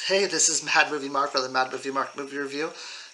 Hey, this is Mad Movie Mark, or the Mad Movie Mark movie review.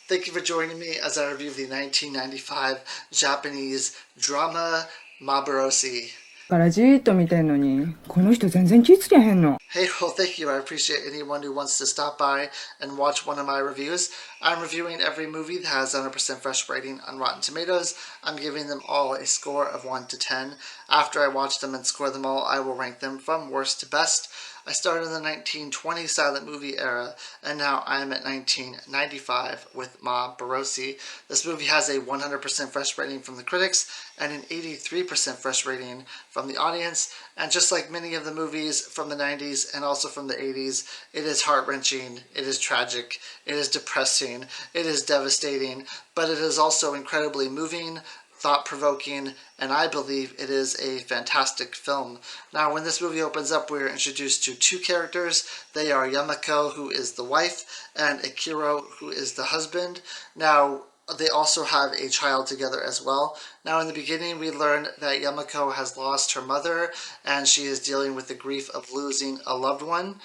Thank you for joining me as I review the 1995 Japanese drama Maborosi. からじーっと見てんのに、この人全然気つけへんの。Hey, well, thank you. I appreciate anyone who wants to stop by and watch one of my reviews. I'm reviewing every movie that has 100% fresh rating on Rotten Tomatoes. I'm giving them all a score of 1 to 10. After I watch them and score them all, I will rank them from worst to best. I started in the 1920 silent movie era, and now I am at 1995 with Maborosi. This movie has a 100% fresh rating from the critics and an 83% fresh rating from the audience. And just like many of the movies from the 90s and also from the 80s, it is heart-wrenching, it is tragic, it is depressing, it is devastating, but it is also incredibly moving, thought-provoking, and I believe it is a fantastic film. Now, when this movie opens up, we're introduced to two characters. They are Yumiko, who is the wife, and Akiro, who is the husband. Now, they also have a child together as well. Now, in the beginning, we learn that Yumiko has lost her mother, and she is dealing with the grief of losing a loved one.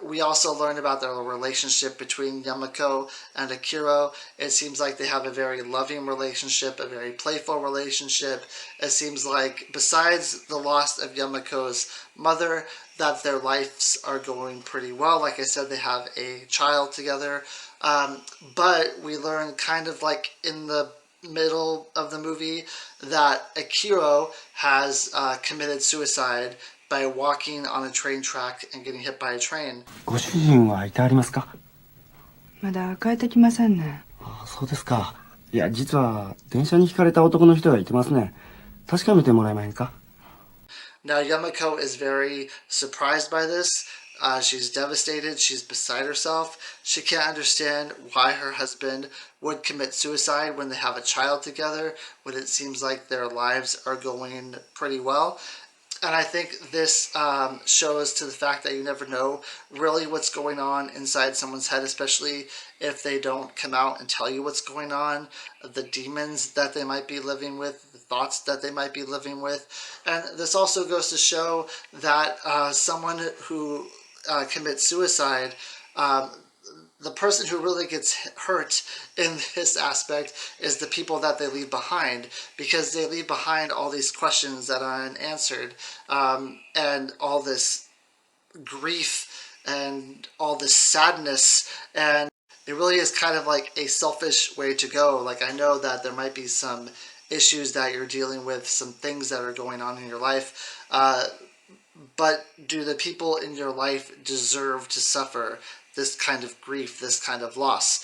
We also learn about the relationship between Yumiko and Akiro. It seems like they have a very loving relationship, a very playful relationship. It seems like besides the loss of Yumiko's mother, that their lives are going pretty well. Like I said, they have a child together. But we learn kind of like in the middle of the movie that Akiro has committed suicide by walking on a train track and getting hit by a train. ご主人はいてありますか？まだ帰ってきませんね。ああ、そうですか。いや、実は電車にひかれた男の人がいてますね。確かめてもらえませんか？ Now, Yumiko is very surprised by this. She's devastated. She's beside herself. She can't understand why her husband would commit suicide when they have a child together, when it seems like their lives are going pretty well. And I think this shows to the fact that you never know really what's going on inside someone's head, especially if they don't come out and tell you what's going on, the demons that they might be living with, the thoughts that they might be living with. And this also goes to show that someone who commits suicide, the person who really gets hurt in this aspect is the people that they leave behind, because they leave behind all these questions that are unanswered, and all this grief and all this sadness, and it really is kind of like a selfish way to go. Like, I know that there might be some issues that you're dealing with, some things that are going on in your life, but do the people in your life deserve to suffer this kind of grief, this kind of loss?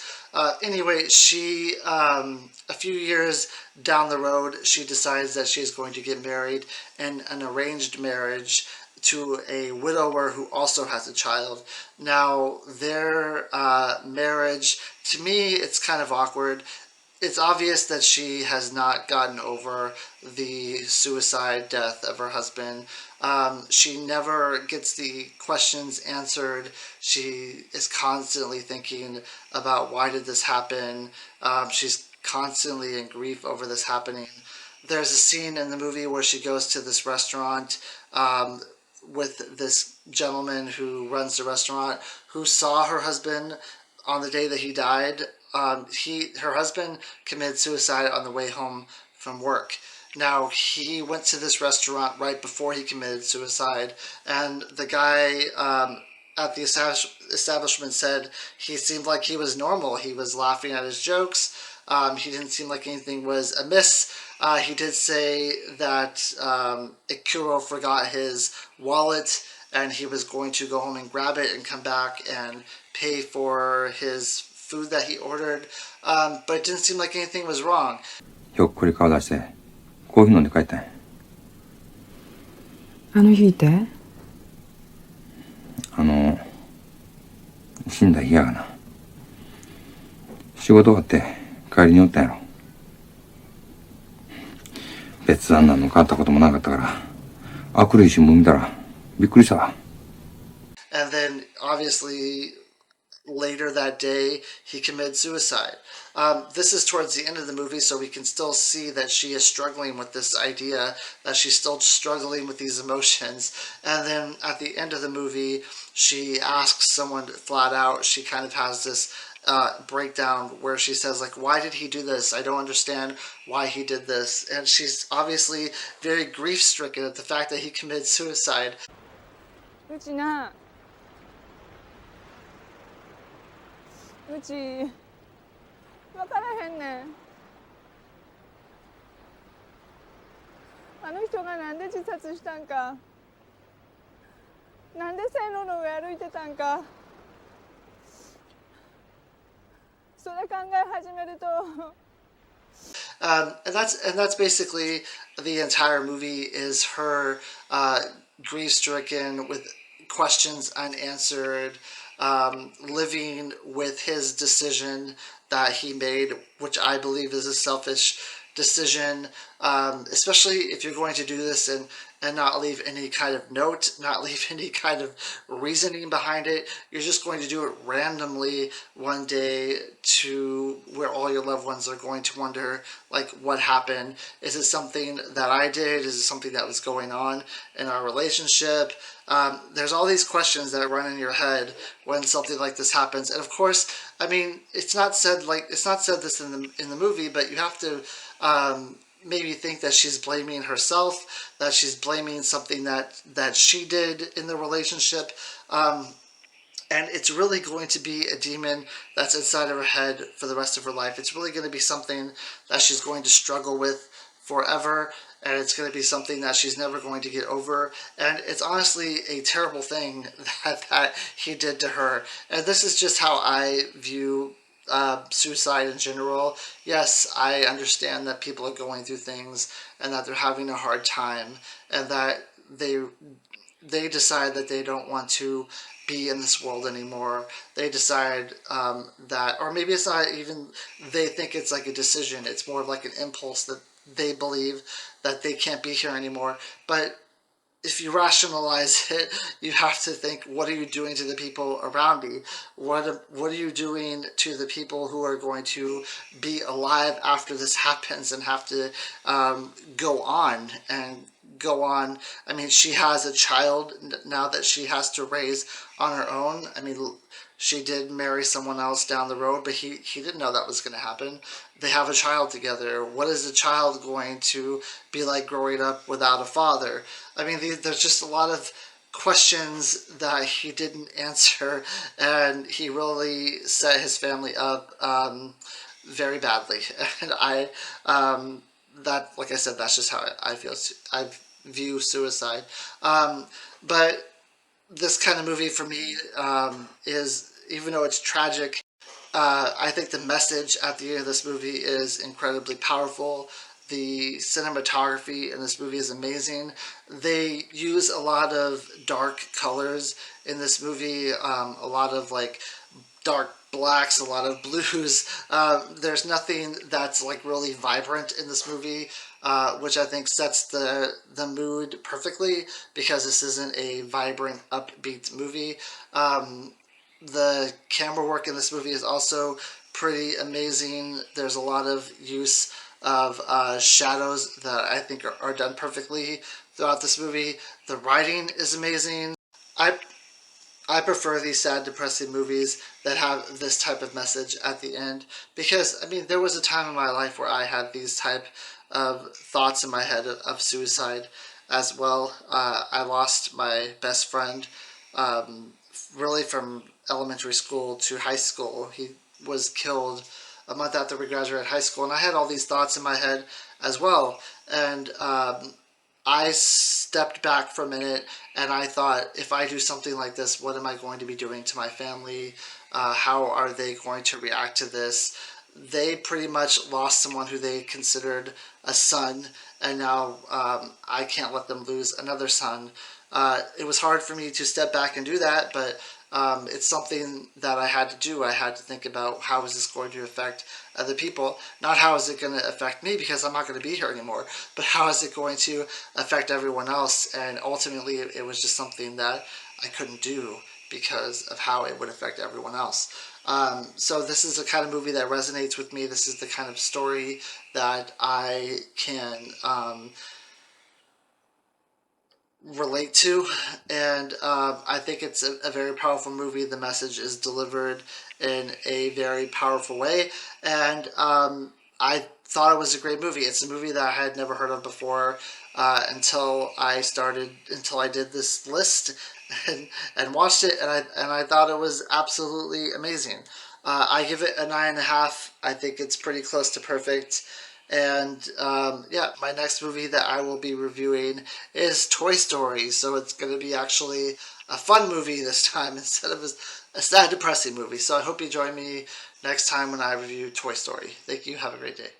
Anyway, she, a few years down the road, she decides that she's going to get married in an arranged marriage to a widower who also has a child. Now, their marriage, to me, it's kind of awkward. It's obvious that she has not gotten over the suicide death of her husband. She never gets the questions answered. She is constantly thinking about why did this happen. She's constantly in grief over this happening. There's a scene in the movie where she goes to this restaurant with this gentleman who runs the restaurant, who saw her husband on the day that he died. Her husband committed suicide on the way home from work. Now, he went to this restaurant right before he committed suicide, and the guy at the establishment said he seemed like he was normal. He was laughing at his jokes. He didn't seem like anything was amiss. He did say that Ikuro forgot his wallet, and he was going to go home and grab it and come back and pay for his food that he ordered, but it didn't seem like anything was wrong. ひょっこり顔出してコーヒー飲んで帰ったんや。あの日って死んだ日やがな。仕事終わって帰りにおったんやろ。別段何の変わったこともなかったから明るい新聞見たらびっくりしたわ。And then obviously later that day, he committed suicide. This is towards the end of the movie, so we can still see that she is struggling with this idea, that she's still struggling with these emotions. And then at the end of the movie, she asks someone flat out, she kind of has this breakdown where she says, like, why did he do this? I don't understand why he did this. And she's obviously very grief stricken at the fact that he committed suicide. うちな、うち分からへんねん。あの人がなんで自殺したんか、なんで線路の上歩いてたんか、それ考え始めると。And that's basically the entire movie is her grief stricken with questions unanswered, living with his decision that he made, which I believe is a selfish decision, especially if you're going to do this and not leave any kind of note, not leave any kind of reasoning behind it. You're just going to do it randomly one day to where all your loved ones are going to wonder, like, what happened? Is it something that I did? Is it something that was going on in our relationship? There's all these questions that run in your head when something like this happens. And of course, I mean, it's not said this in the movie, but you have to maybe think that she's blaming herself, that she's blaming something that she did in the relationship. And it's really going to be a demon that's inside of her head for the rest of her life. It's really going to be something that she's going to struggle with forever, and it's going to be something that she's never going to get over. And it's honestly a terrible thing that he did to her. And this is just how I view suicide in general. Yes, I understand that people are going through things and that they're having a hard time, and that they decide that they don't want to be in this world anymore. They decide that, or maybe it's not even, they think it's like a decision. It's more of like an impulse that they believe that they can't be here anymore. But if you rationalize it, you have to think, what are you doing to the people around me? What are you doing to the people who are going to be alive after this happens and have to go on and go on? I mean, she has a child now that she has to raise on her own. I mean, she did marry someone else down the road, but he didn't know that was going to happen. They have a child together. What is the child going to be like growing up without a father? I mean, there's just a lot of questions that he didn't answer, and he really set his family up very badly. And that, like I said, that's just how I feel. I view suicide. But this kind of movie for me is, even though it's tragic, I think the message at the end of this movie is incredibly powerful. The cinematography in this movie is amazing. They use a lot of dark colors in this movie, a lot of like dark blacks, a lot of blues. There's nothing that's like really vibrant in this movie, which I think sets the mood perfectly, because this isn't a vibrant, upbeat movie. The camera work in this movie is also pretty amazing. There's a lot of use of shadows that I think are done perfectly throughout this movie. The writing is amazing. I prefer these sad, depressing movies that have this type of message at the end, because, I mean, there was a time in my life where I had these type of thoughts in my head of suicide as well. I lost my best friend really from elementary school to high school. He was killed a month after we graduated high school, and I had all these thoughts in my head as well. And I stepped back for a minute and I thought, if I do something like this, what am I going to be doing to my family? How are they going to react to this? They pretty much lost someone who they considered a son, and now I can't let them lose another son. It was hard for me to step back and do that, but it's something that I had to do. I had to think about, how is this going to affect other people? Not how is it going to affect me, because I'm not going to be here anymore, but how is it going to affect everyone else? And ultimately, it was just something that I couldn't do. because of how it would affect everyone else. So this is the kind of movie that resonates with me. This is the kind of story that I can relate to, and I think it's a very powerful movie. The message is delivered in a very powerful way, and I thought it was a great movie. It's a movie that I had never heard of before until I did this list and watched it, and I thought it was absolutely amazing. I give it a 9.5. I think it's pretty close to perfect. And yeah, my next movie that I will be reviewing is Toy Story. So it's going to be actually a fun movie this time instead of a sad, depressing movie. So I hope you join me next time when I review Toy Story. Thank you. Have a great day.